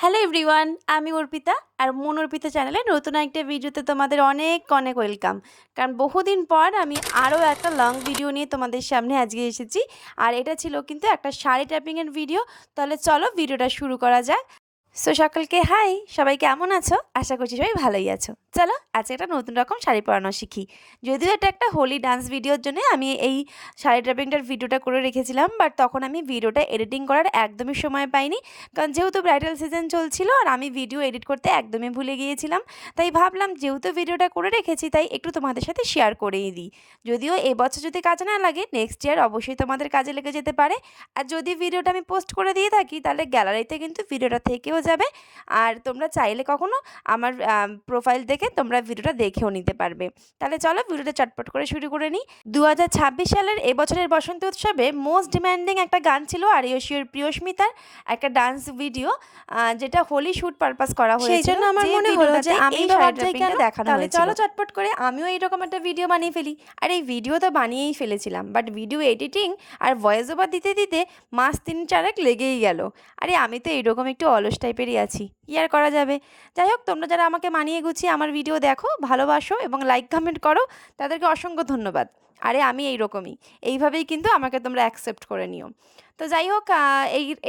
Hello everyone, আমি অর্পিতা আর মন অর্পিতা চ্যানেলে নতুন একটা ভিডিওতে তোমাদের অনেক অনেক ওয়েলকাম। কারণ বহুদিন পর আমি আরও একটা লং ভিডিও নিয়ে তোমাদের সামনে আজকে এসেছি। আর এটা ছিল কিন্তু একটা শাড়ি ট্যাপিংয়ের ভিডিও। তাহলে চলো ভিডিওটা শুরু করা যাক। সকলকে হাই, সবাই কেমন আছো? আশা করছি সবাই ভালোই আছো। চলো আজকে একটা নতুন রকম শাড়ি পরানো শিখি। যদিও এটা একটা হোলি ডান্স ভিডিওর জন্য আমি এই শাড়ি ড্রাপিংটার ভিডিওটা করে রেখেছিলাম, বাট তখন আমি ভিডিওটা এডিটিং করার একদমই সময় পাইনি। কারণ যেহেতু ব্রাইডাল সিজন চলছিল আর আমি ভিডিও এডিট করতে একদমই ভুলে গিয়েছিলাম। তাই ভাবলাম যেহেতু ভিডিওটা করে রেখেছি তাই একটু তোমাদের সাথে শেয়ার করেই দিই। যদিও এবছর যদি কাজে না লাগে, নেক্সট ইয়ার অবশ্যই তোমাদের কাজে লেগে যেতে পারে। আর যদি ভিডিওটা আমি পোস্ট করে দিয়ে থাকি তাহলে গ্যালারিতে কিন্তু ভিডিওটা থেকেও যাবে। আর তোমরা চাইলে কখনো আমার প্রোফাইল দেখে তোমরা ভিডিওটা দেখেও নিতে পারবে। তাহলে চলো ভিডিওটা চটপট করে শুরু করে নিই। 2026 সালের এবছরের বসন্ত উৎসবে মোস্ট ডিম্যান্ডিং একটা গান ছিল আরিয়সীর প্রিয়স্মিতার একটা ডান্স ভিডিও, যেটা হোলি শ্যুট পারপাস করা হয়েছিল। সেই জন্য আমার মনে হলো যে আমি শাড়িটা দেখানো হয়েছিল। চলো চটপট করে আমিও এইরকম একটা ভিডিও বানিয়ে ফেলি। আর এই ভিডিও তো বানিয়েই ফেলেছিলাম, বাট ভিডিও এডিটিং আর ভয়েস ওভার দিতে দিতে মাস 3-4 লেগেই গেল। আরে আমি তো এইরকম একটু অলস টাইপেরই আছি, কি আর করা যাবে। যাই হোক, তোমরা যারা আমাকে মানিয়ে গুছিয়ে আমার ভিডিও দেখো, ভালোবাসো এবং লাইক কমেন্ট করো, তাদেরকে অসংখ্য ধন্যবাদ। আরে আমি এইভাবেই কিন্তু আমাকে তোমরা অ্যাকসেপ্ট করে নিও। তো যাই হোক,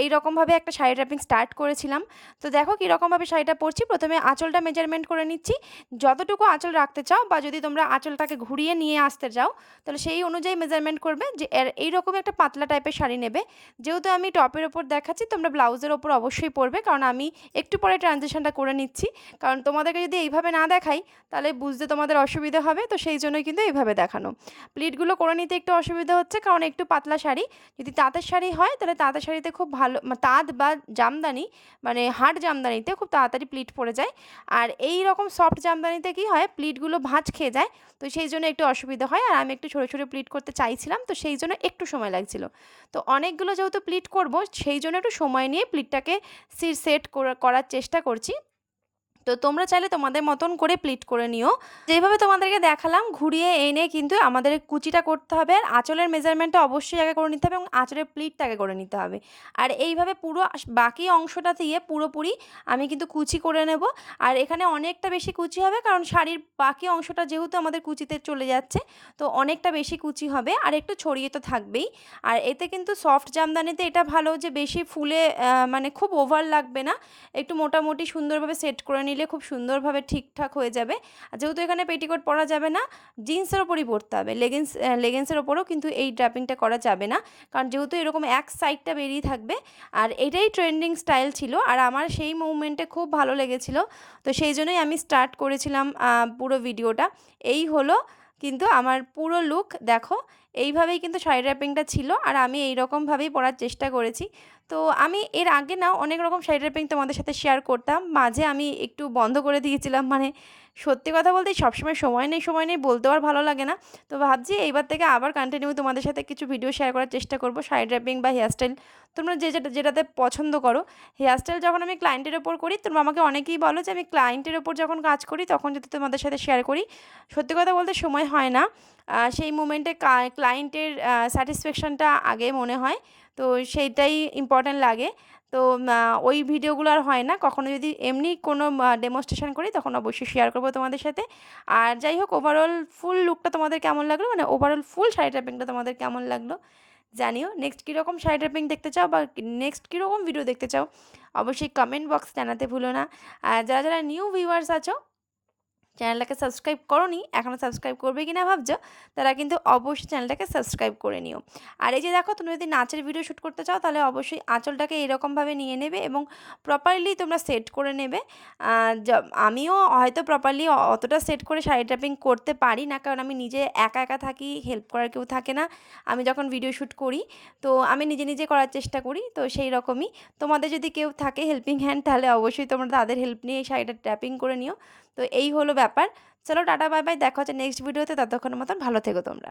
এই রকমভাবে একটা শাড়ি ট্র্যাপিং স্টার্ট করেছিলাম। তো দেখো কীরকমভাবে শাড়িটা পরছি। প্রথমে আঁচলটা মেজারমেন্ট করে নিচ্ছি। যতটুকু আঁচল রাখতে চাও বা যদি তোমরা আঁচলটাকে ঘুরিয়ে নিয়ে আসতে চাও তাহলে সেই অনুযায়ী মেজারমেন্ট করবে। যে এইরকম একটা পাতলা টাইপের শাড়ি নেবে। যেহেতু আমি টপের ওপর দেখাচ্ছি, তোমরা ব্লাউজের ওপর অবশ্যই পরবে, কারণ আমি একটু পরে ট্রানজিশনটা করে নিচ্ছি। কারণ তোমাদেরকে যদি এইভাবে না দেখাই তাহলে বুঝতে তোমাদের অসুবিধা হবে। তো সেই জন্যই কিন্তু এইভাবে দেখানো। প্লিটগুলো করে নিতে একটু অসুবিধা হচ্ছে, কারণ একটু পাতলা শাড়ি। যদি তাঁতের শাড়ি হয় তাহলে তাঁতের শাড়িতে খুব ভালো, তাঁত বা জামদানি মানে হাট জামদানিতে খুব তাড়াতাড়ি প্লিট পড়ে যায়। আর এই রকম সফট জামদানিতে কি হয়, প্লিটগুলো ভাঁজ খেয়ে যায়। তো সেই জন্য একটু অসুবিধা হয়। আর আমি একটু ছোটো ছোটো প্লিট করতে চাইছিলাম, তো সেই জন্য একটু সময় লাগছিল। তো অনেকগুলো যেহেতু প্লিট করব, সেই জন্য একটু সময় নিয়ে প্লিটটাকে সেট করার চেষ্টা করছি। তো তোমরা চাইলে তোমাদের মতন করে প্লিট করে নিও। যেভাবে তোমাদেরকে দেখালাম ঘুরিয়ে এনে কিন্তু আমাদের কুচিটা করতে হবে। আর আঁচলের মেজারমেন্টটা অবশ্যই আগে করে নিতে হবে এবং আঁচলের প্লিটটা আগে করে নিতে হবে। আর এইভাবে পুরো বাকি অংশটা দিয়ে পুরোপুরি আমি কিন্তু কুচি করে নেব। আর এখানে অনেকটা বেশি কুচি হবে, কারণ শাড়ির বাকি অংশটা যেহেতু আমাদের কুচিতে চলে যাচ্ছে, তো অনেকটা বেশি কুচি হবে। আর একটু ছড়িয়ে তো থাকবেই। আর এতে কিন্তু সফট জামদানিতে এটা ভালো যে বেশি ফুলে মানে খুব ওভার লাগবে না। একটু মোটামুটি সুন্দরভাবে সেট করে নিলে খুব সুন্দরভাবে ঠিকঠাক হয়ে যাবে। আর যেহেতু এখানে পেটিকোট পরা যাবে না, জিন্সের ওপরই পরতে হবে। লেগিংসের ওপরও কিন্তু এই ড্রাপিংটা করা যাবে না, কারণ যেহেতু এরকম এক সাইডটা বেরিয়ে থাকবে। আর এটাই ট্রেন্ডিং স্টাইল ছিল আর আমার সেই মুভমেন্টে খুব ভালো লেগেছিল। তো সেই জন্যই আমি স্টার্ট করেছিলাম পুরো ভিডিওটা। এই হলো কিন্তু আমার পুরো লুক। দেখো এইভাবেই কিন্তু শাড়ি ড্রাপিংটা ছিল আর আমি এই রকমভাবেই পরার চেষ্টা করেছি। তো আমি এর আগে না অনেক রকম শাড়ি ড্রাপিং তোমাদের সাথে শেয়ার করতাম, মাঝে আমি একটু বন্ধ করে দিয়েছিলাম। মানে সত্যি কথা বলতে সবসময় সময় নেই বলতেও আর ভালো লাগে না। তো ভাবছি এইবার থেকে আবার কন্টিনিউ তোমাদের সাথে কিছু ভিডিও শেয়ার করার চেষ্টা করব শাড়ি ড্রাপিং বা হেয়ারস্টাইল। তোমরা যেটাতে পছন্দ করো। হেয়ারস্টাইল যখন আমি ক্লায়েন্টের ওপর করি, তোমরা আমাকে অনেকেই বলো যে আমি ক্লায়েন্টের ওপর যখন কাজ করি তখন যদি তোমাদের সাথে শেয়ার করি। সত্যি কথা বলতে সময় হয় না। সেই মুমেন্টে ক্লায়েন্টের স্যাটিসফ্যাকশানটা আগে মনে হয়। তো সেইটাই ইম্পর্ট্যান্ট লাগে। তো ওই ভিডিওগুলো আর হয় না। কখনো যদি এমনি কোনো ডেমনস্ট্রেশন করি তখন অবশ্যই শেয়ার করবো তোমাদের সাথে। আর যাই হোক, ওভারঅল ফুল লুকটা তোমাদের কেমন লাগলো, মানে ওভারঅল ফুল শাড়ি ট্র্যাপিংটা তোমাদের কেমন লাগলো জানিও। নেক্সট কীরকম শাড়ি ট্র্যাপিং দেখতে চাও বা নেক্সট কীরকম ভিডিও দেখতে চাও অবশ্যই কমেন্ট বক্স জানাতে ভুলো না। আর যারা যারা নিউ ভিউয়ার্স আছো, চ্যানেলটাকে সাবস্ক্রাইব করোনি, এখনও সাবস্ক্রাইব করবে কি না ভাবছো, তারা কিন্তু অবশ্যই চ্যানেলটাকে সাবস্ক্রাইব করে নিও। আর এই যে দেখো, তুমি যদি নাচের ভিডিও শ্যুট করতে চাও তাহলে অবশ্যই আঁচলটাকে এরকমভাবে নিয়ে নেবে এবং প্রপারলি তোমরা সেট করে নেবে। আমিও হয়তো প্রপারলি অতটা সেট করে শাড়ি ট্র্যাপিং করতে পারি না, কারণ আমি নিজে একা একা থাকি, হেল্প করার কেউ থাকে না। আমি যখন ভিডিও শ্যুট করি তো আমি নিজে নিজে করার চেষ্টা করি। তো সেই রকমই তোমাদের যদি কেউ থাকে হেল্পিং হ্যান্ড তাহলে অবশ্যই তোমরা তাদের হেল্প নিয়ে এই শাড়িটা ট্র্যাপিং করে নিও। তো এই হলো ব্যাপার। চলো টাটা বাই বাই, দেখা হচ্ছে নেক্সট ভিডিওতে। ততক্ষণের মতন ভালো থেকো তোমরা।